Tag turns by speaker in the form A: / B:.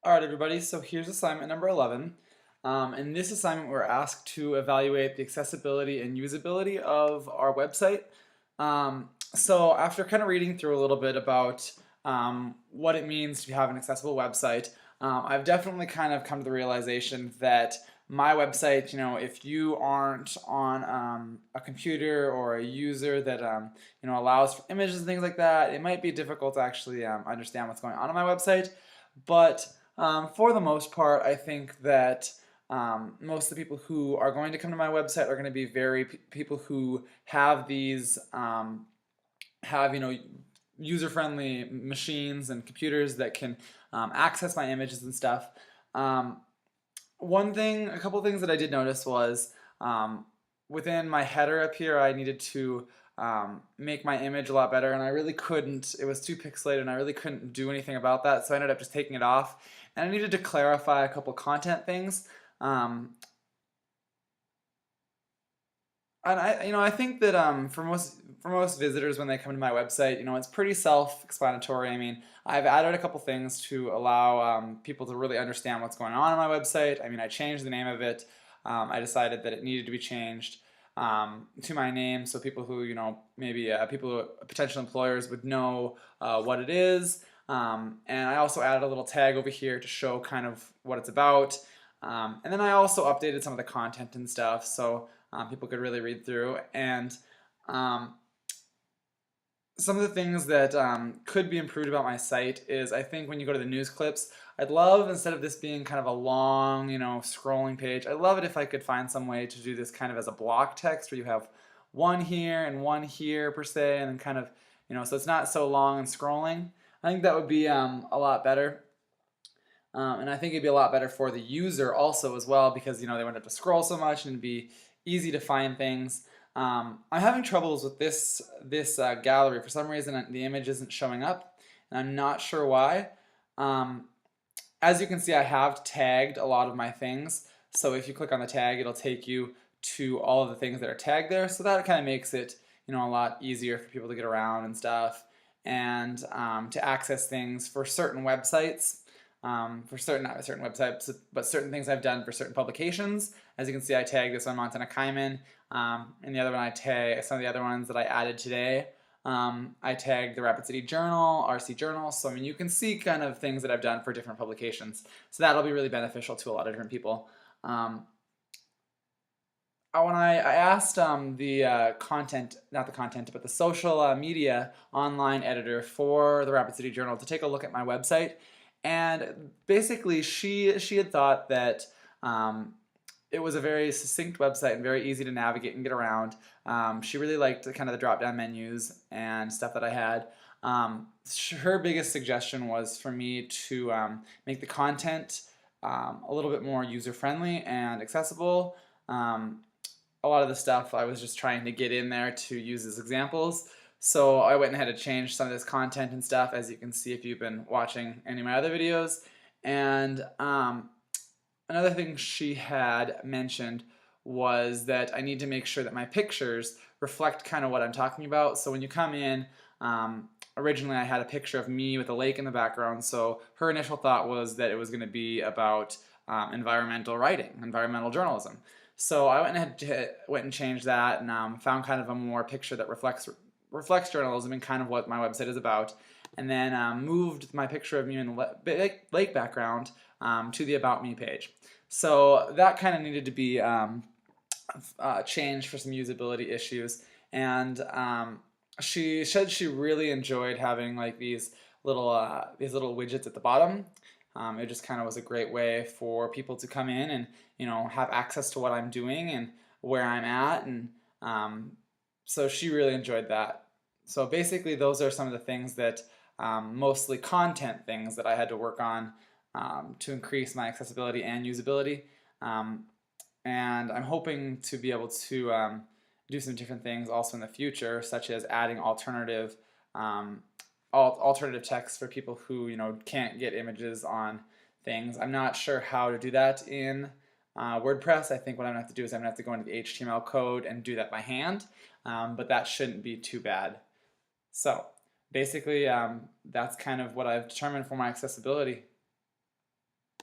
A: Alright everybody, so here's assignment number 11. In this assignment we're asked to evaluate the accessibility and usability of our website. So after kind of reading through a little bit about what it means to have an accessible website, I've definitely kind of come to the realization that my website, if you aren't on a computer or a user that allows for images and things like that, it might be difficult to actually understand what's going on my website. But for the most part, I think that most of the people who are going to come to my website are going to be people who have these user-friendly machines and computers that can access my images and stuff. A couple things that I did notice was within my header up here, I needed to make my image a lot better, and I really couldn't. It was too pixelated, and I really couldn't do anything about that, so I ended up just taking it off. And I needed to clarify a couple content things. And I think that for most visitors when they come to my website, it's pretty self-explanatory. I mean, I've added a couple things to allow people to really understand what's going on my website. I mean, I changed the name of it. I decided that it needed to be changed to my name, so people who maybe potential employers would know what it is. And I also added a little tag over here to show kind of what it's about. And then I also updated some of the content and stuff so people could really read through. And some of the things that could be improved about my site is, I think when you go to the news clips, I'd love, instead of this being kind of a long, scrolling page, I'd love it if I could find some way to do this kind of as a block text where you have one here and one here per se, and then kind of, so it's not so long and scrolling. I think that would be a lot better. And I think it'd be a lot better for the user also as well, because they wouldn't have to scroll so much and it'd be easy to find things. I'm having troubles with this gallery. For some reason the image isn't showing up, and I'm not sure why. As you can see, I have tagged a lot of my things, so if you click on the tag, it'll take you to all of the things that are tagged there, so that kind of makes it a lot easier for people to get around and stuff, and to access things for certain websites. Not certain websites, but certain things I've done for certain publications. As you can see, I tagged this one, Montana Kaiman, and the other one I tagged, some of the other ones that I added today. I tagged the Rapid City Journal, RC Journal, so I mean you can see kind of things that I've done for different publications. So that'll be really beneficial to a lot of different people. When I asked the social media online editor for the Rapid City Journal to take a look at my website, and basically she had thought that it was a very succinct website and very easy to navigate and get around. She really liked kind of the drop-down menus and stuff that I had. Her biggest suggestion was for me to make the content a little bit more user-friendly and accessible. A lot of the stuff I was just trying to get in there to use as examples. So I went ahead and changed some of this content and stuff, as you can see if you've been watching any of my other videos. And another thing she had mentioned was that I need to make sure that my pictures reflect kind of what I'm talking about. So when you come in, originally I had a picture of me with a lake in the background, so her initial thought was that it was going to be about environmental writing, environmental journalism. So I went and changed that, and found kind of a more picture that reflects journalism and kind of what my website is about, and then moved my picture of me in the lake background to the About Me page. So that kind of needed to be changed for some usability issues, and she said she really enjoyed having like these little widgets at the bottom. It just kind of was a great way for people to come in and have access to what I'm doing and where I'm at, and so she really enjoyed that. So basically those are some of the things that, mostly content things that I had to work on to increase my accessibility and usability. And I'm hoping to be able to do some different things also in the future, such as adding alternative text for people who can't get images on things. I'm not sure how to do that in WordPress. I think what I'm going to have to do is I'm going to have to go into the HTML code and do that by hand, but that shouldn't be too bad. So basically that's kind of what I've determined for my accessibility.